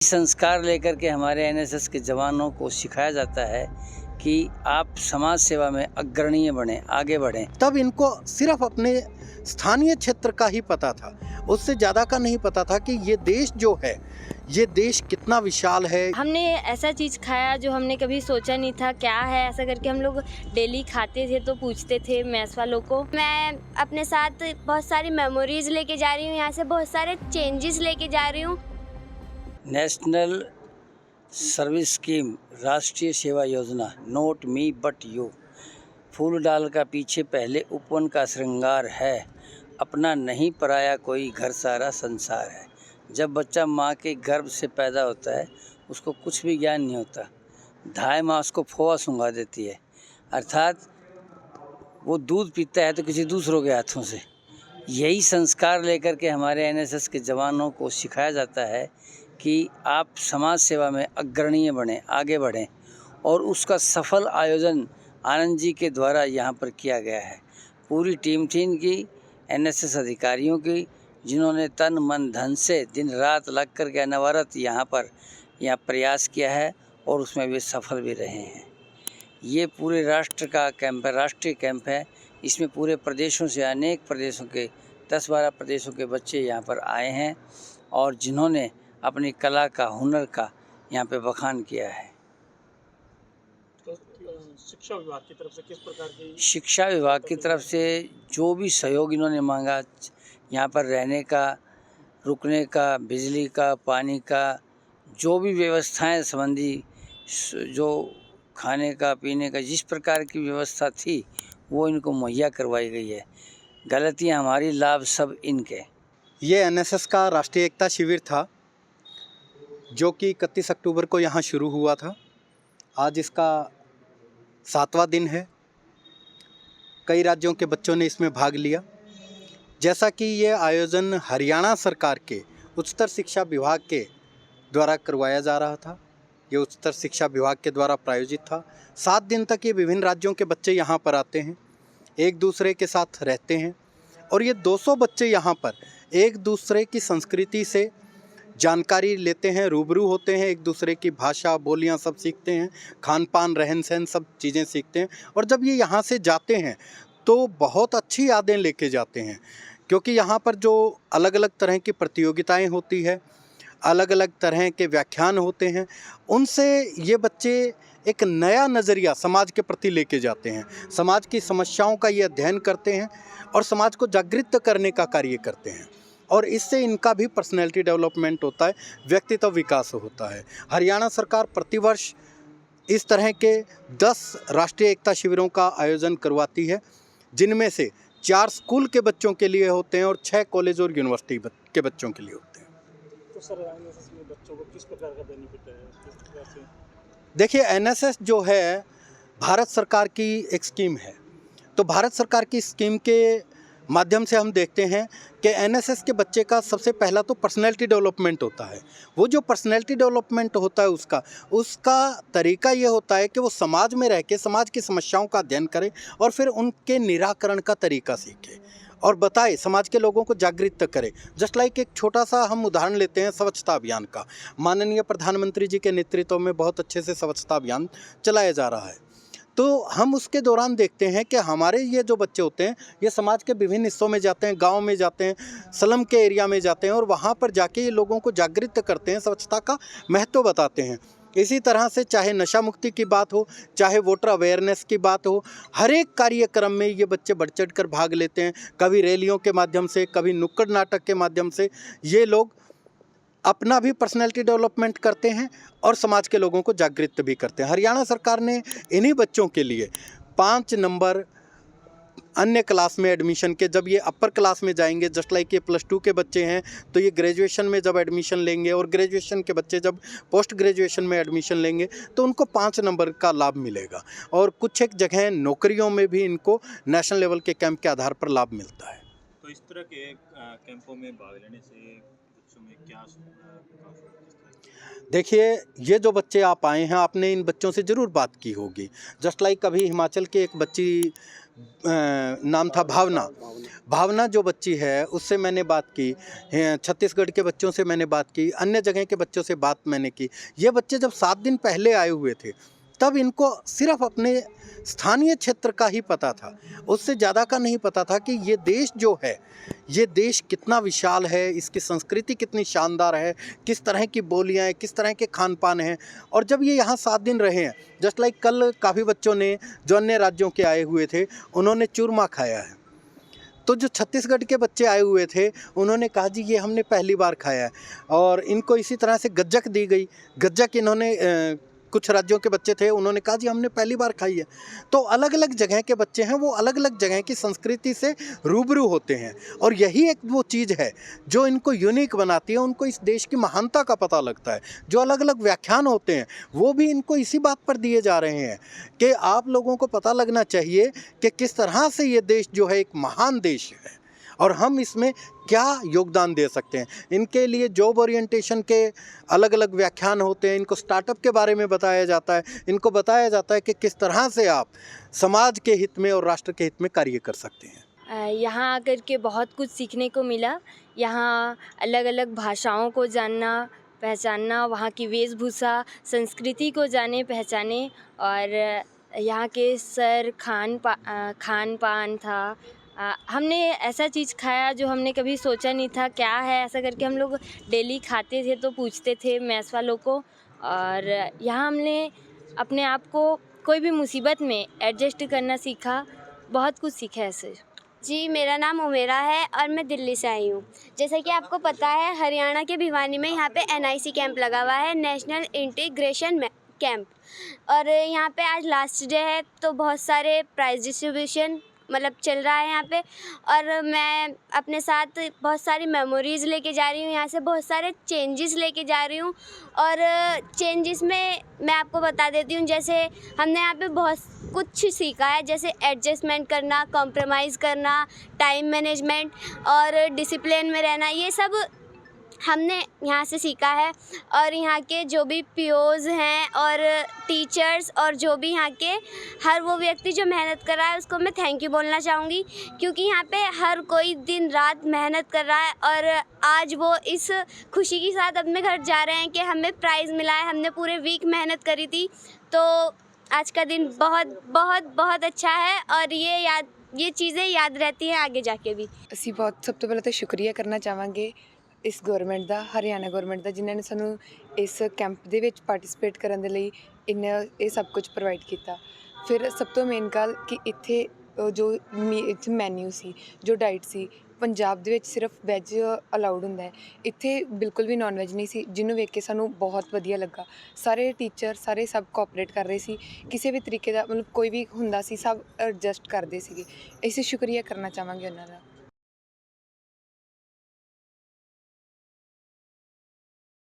संस्कार लेकर के हमारे एनएसएस के जवानों को सिखाया जाता है कि आप समाज सेवा में अग्रणीय बने, आगे बढ़ें। तब इनको सिर्फ अपने स्थानीय क्षेत्र का ही पता था, उससे ज़्यादा का नहीं पता था कि ये देश जो है, ये देश कितना विशाल है। हमने ऐसा चीज़ खाया जो हमने कभी सोचा नहीं था क्या है, ऐसा करके हम लोग डेली खाते थे तो पूछते थे मैस वालों को। मैं अपने साथ बहुत सारी मेमोरीज लेके जा रही हूँ, यहाँ से बहुत सारे चेंजेस लेके जा रही हूँ। नेशनल सर्विस स्कीम, राष्ट्रीय सेवा योजना, नोट मी बट यू। फूल डाल का पीछे पहले उपवन का श्रृंगार है, अपना नहीं पराया कोई, घर सारा संसार है। जब बच्चा माँ के गर्भ से पैदा होता है उसको कुछ भी ज्ञान नहीं होता, धाय माँ उसको फोआ सूंघा देती है, अर्थात वो दूध पीता है तो किसी दूसरों के हाथों से। यही संस्कार लेकर के हमारे एनएसएस के जवानों को सिखाया जाता है कि आप समाज सेवा में अग्रणीय बने, आगे बढ़ें, और उसका सफल आयोजन आनंद जी के द्वारा यहाँ पर किया गया है। पूरी टीम थी इनकी, एनएसएस अधिकारियों की, जिन्होंने तन मन धन से दिन रात लग कर के अनवरत यहाँ प्रयास किया है और उसमें वे सफल भी रहे हैं। ये पूरे राष्ट्र का कैंप है, राष्ट्रीय कैंप है। इसमें पूरे प्रदेशों से, अनेक प्रदेशों के 10-12 प्रदेशों के बच्चे यहाँ पर आए हैं और जिन्होंने अपनी कला का, हुनर का यहाँ पे बखान किया है। तो शिक्षा विभाग की तरफ से किस प्रकार की? शिक्षा विभाग की तरफ से जो भी सहयोग इन्होंने मांगा, यहाँ पर रहने का, रुकने का, बिजली का, पानी का, जो भी व्यवस्थाएं संबंधी, जो खाने का, पीने का, जिस प्रकार की व्यवस्था थी वो इनको मुहैया करवाई गई है। गलतियाँ हमारी, लाभ सब इनके। ये एनएसएस का राष्ट्रीय एकता शिविर था जो कि 31 अक्टूबर को यहाँ शुरू हुआ था। आज इसका 7वां दिन है। कई राज्यों के बच्चों ने इसमें भाग लिया। जैसा कि ये आयोजन हरियाणा सरकार के उच्चतर शिक्षा विभाग के द्वारा करवाया जा रहा था, ये उच्चतर शिक्षा विभाग के द्वारा प्रायोजित था। 7 दिन तक ये विभिन्न राज्यों के बच्चे यहाँ पर आते हैं, एक दूसरे के साथ रहते हैं और ये 200 बच्चे यहाँ पर एक दूसरे की संस्कृति से जानकारी लेते हैं, रूबरू होते हैं, एक दूसरे की भाषा, बोलियाँ सब सीखते हैं, खान पान, रहन सहन सब चीज़ें सीखते हैं। और जब ये यहाँ से जाते हैं तो बहुत अच्छी यादें लेके जाते हैं, क्योंकि यहाँ पर जो अलग अलग तरह की प्रतियोगिताएं होती है, अलग अलग तरह के व्याख्यान होते हैं, उनसे ये बच्चे एक नया नज़रिया समाज के प्रति लेके जाते हैं, समाज की समस्याओं का ये अध्ययन करते हैं और समाज को जागृत करने का कार्य करते हैं। और इससे इनका भी पर्सनैलिटी डेवलपमेंट होता है, व्यक्तित्व विकास होता है। हरियाणा सरकार प्रतिवर्ष इस तरह के 10 राष्ट्रीय एकता शिविरों का आयोजन करवाती है, जिनमें से 4 स्कूल के बच्चों के लिए होते हैं और 6 कॉलेज और यूनिवर्सिटी के बच्चों के लिए होते हैं। तो सर, एनएसएस में बच्चों को किस प्रकार का बेनिफिट है, किस प्रकार से? देखिए, एनएसएस जो है भारत सरकार की एक स्कीम है। तो भारत सरकार की स्कीम के माध्यम से हम देखते हैं कि एनएसएस के बच्चे का सबसे पहला तो पर्सनैलिटी डेवलपमेंट होता है। वो जो पर्सनैलिटी डेवलपमेंट होता है उसका तरीका ये होता है कि वो समाज में रह के समाज की समस्याओं का अध्ययन करे और फिर उनके निराकरण का तरीका सीखे और बताए, समाज के लोगों को जागृत करे। जस्ट लाइक एक छोटा सा हम उदाहरण लेते हैं स्वच्छता अभियान का। माननीय प्रधानमंत्री जी के नेतृत्व में बहुत अच्छे से स्वच्छता अभियान चलाया जा रहा है। तो हम उसके दौरान देखते हैं कि हमारे ये जो बच्चे होते हैं ये समाज के विभिन्न हिस्सों में जाते हैं, गांव में जाते हैं, स्लम के एरिया में जाते हैं और वहाँ पर जाके ये लोगों को जागृत करते हैं, स्वच्छता का महत्व बताते हैं। इसी तरह से चाहे नशा मुक्ति की बात हो, चाहे वोटर अवेयरनेस की बात हो, हर एक कार्यक्रम में ये बच्चे बढ़ चढ़ कर भाग लेते हैं। कभी रैलियों के माध्यम से, कभी नुक्कड़ नाटक के माध्यम से ये लोग अपना भी पर्सनैलिटी डेवलपमेंट करते हैं और समाज के लोगों को जागृत भी करते हैं। हरियाणा सरकार ने इन्हीं बच्चों के लिए 5 नंबर अन्य क्लास में एडमिशन के, जब ये अपर क्लास में जाएंगे, जस्ट लाइक ये +2 के बच्चे हैं तो ये ग्रेजुएशन में जब एडमिशन लेंगे और ग्रेजुएशन के बच्चे जब पोस्ट ग्रेजुएशन में एडमिशन लेंगे तो उनको 5 नंबर का लाभ मिलेगा। और कुछ एक जगह नौकरियों में भी इनको नेशनल लेवल के कैंप के आधार पर लाभ मिलता है। तो इस तरह के कैंपों में भाग लेने से बच्चों में क्या देखिए, ये जो बच्चे आप आए हैं, आपने इन बच्चों से ज़रूर बात की होगी। जस्ट लाइक अभी हिमाचल के एक बच्ची नाम था भावना। भावना जो बच्ची है उससे मैंने बात की, छत्तीसगढ़ के बच्चों से मैंने बात की, अन्य जगह के बच्चों से बात मैंने की। ये बच्चे जब 7 दिन पहले आए हुए थे तब इनको सिर्फ अपने स्थानीय क्षेत्र का ही पता था, उससे ज़्यादा का नहीं पता था कि ये देश जो है, ये देश कितना विशाल है, इसकी संस्कृति कितनी शानदार है, किस तरह की बोलियाँ हैं, किस तरह के खान पान हैं। और जब ये यहाँ 7 दिन रहे हैं, जस्ट लाइक कल काफ़ी बच्चों ने जो अन्य राज्यों के आए हुए थे उन्होंने चूरमा खाया है, तो जो छत्तीसगढ़ के बच्चे आए हुए थे उन्होंने कहा जी ये हमने पहली बार खाया है। और इनको इसी तरह से गज्जक दी गई, गज्जक इन्होंने कुछ राज्यों के बच्चे थे उन्होंने कहा जी हमने पहली बार खाई है। तो अलग अलग जगह के बच्चे हैं, वो अलग अलग जगह की संस्कृति से रूबरू होते हैं और यही एक वो चीज़ है जो इनको यूनिक बनाती है, उनको इस देश की महानता का पता लगता है। जो अलग अलग व्याख्यान होते हैं वो भी इनको इसी बात पर दिए जा रहे हैं कि आप लोगों को पता लगना चाहिए कि किस तरह से ये देश जो है एक महान देश है और हम इसमें क्या योगदान दे सकते हैं। इनके लिए जॉब ओरिएंटेशन के अलग अलग व्याख्यान होते हैं, इनको स्टार्टअप के बारे में बताया जाता है, इनको बताया जाता है कि किस तरह से आप समाज के हित में और राष्ट्र के हित में कार्य कर सकते हैं। यहाँ आकर के बहुत कुछ सीखने को मिला। यहाँ अलग अलग भाषाओं को जानना, पहचानना, वहाँ की वेशभूषा, संस्कृति को जाने पहचाने। और यहाँ के खान पान था, हमने ऐसा चीज़ खाया जो हमने कभी सोचा नहीं था क्या है, ऐसा करके हम लोग डेली खाते थे तो पूछते थे मैस वालों को। और यहाँ हमने अपने आप को कोई भी मुसीबत में एडजस्ट करना सीखा, बहुत कुछ सीखा ऐसे। जी, मेरा नाम उमेरा है और मैं दिल्ली से आई हूँ। जैसा कि आपको पता है, हरियाणा के भिवानी में यहाँ पे NIC कैंप लगा हुआ है, नेशनल इंटीग्रेशन कैंप। और यहाँ पे आज लास्ट डे है तो बहुत सारे प्राइज़ डिस्ट्रीब्यूशन मतलब चल रहा है यहाँ पे। और मैं अपने साथ बहुत सारी मेमोरीज़ लेके जा रही हूँ, यहाँ से बहुत सारे चेंजेस लेके जा रही हूँ। और चेंजेस में मैं आपको बता देती हूँ, जैसे हमने यहाँ पे बहुत कुछ सीखा है, जैसे एडजस्टमेंट करना, कॉम्प्रोमाइज़ करना, टाइम मैनेजमेंट और डिसिप्लिन में रहना, ये सब हमने यहाँ से सीखा है। और यहाँ के जो भी पीओज़ हैं और टीचर्स और जो भी यहाँ के हर वो व्यक्ति जो मेहनत कर रहा है उसको मैं थैंक यू बोलना चाहूँगी, क्योंकि यहाँ पे हर कोई दिन रात मेहनत कर रहा है। और आज वो इस खुशी के साथ अपने घर जा रहे हैं कि हमें प्राइज़ मिला है, हमने पूरे वीक मेहनत करी थी। तो आज का दिन बहुत बहुत बहुत अच्छा है और ये चीज़ें याद रहती हैं आगे जाके भी। ਅਸੀਂ ਬਹੁਤ ਸਭ ਤੋਂ ਪਹਿਲਾਂ ਤਾਂ ਸ਼ੁਕਰੀਆ ਕਰਨਾ ਚਾਹਾਂਗੇ ਇਸ ਗਵਰਨਮੈਂਟ ਦਾ, ਹਰਿਆਣਾ ਗਵਰਨਮੈਂਟ ਦਾ, ਜਿਨ੍ਹਾਂ ਨੇ ਸਾਨੂੰ ਇਸ ਕੈਂਪ ਦੇ ਵਿੱਚ ਪਾਰਟਿਸਿਪੇਟ ਕਰਨ ਦੇ ਲਈ ਇਹ ਸਭ ਕੁਝ ਪ੍ਰੋਵਾਈਡ ਕੀਤਾ। ਫਿਰ ਸਭ ਤੋਂ ਮੇਨ ਗੱਲ ਕਿ ਇੱਥੇ ਜੋ ਇੱਥੇ ਮੈਨਿਊ ਸੀ, ਜੋ ਡਾਈਟ ਸੀ, ਪੰਜਾਬ ਦੇ ਵਿੱਚ ਸਿਰਫ ਵੈਜ ਅਲਾਊਡ ਹੁੰਦਾ ਹੈ, ਇੱਥੇ ਬਿਲਕੁਲ ਵੀ ਨਾਨ ਵੈਜ ਨਹੀਂ ਸੀ, ਜਿਹਨੂੰ ਵੇਖ ਕੇ ਸਾਨੂੰ ਬਹੁਤ ਵਧੀਆ ਲੱਗਾ। ਸਾਰੇ ਟੀਚਰ ਸਾਰੇ ਸਭ ਕੋਆਪਰੇਟ ਕਰ ਰਹੇ ਸੀ, ਕਿਸੇ ਵੀ ਤਰੀਕੇ ਦਾ ਮਤਲਬ ਕੋਈ ਵੀ ਹੁੰਦਾ ਸੀ ਸਭ ਐਡਜਸਟ ਕਰਦੇ ਸੀਗੇ। ਅਸੀਂ ਸ਼ੁਕਰੀਆ ਕਰਨਾ ਚਾਹਾਂਗੇ ਉਹਨਾਂ ਦਾ।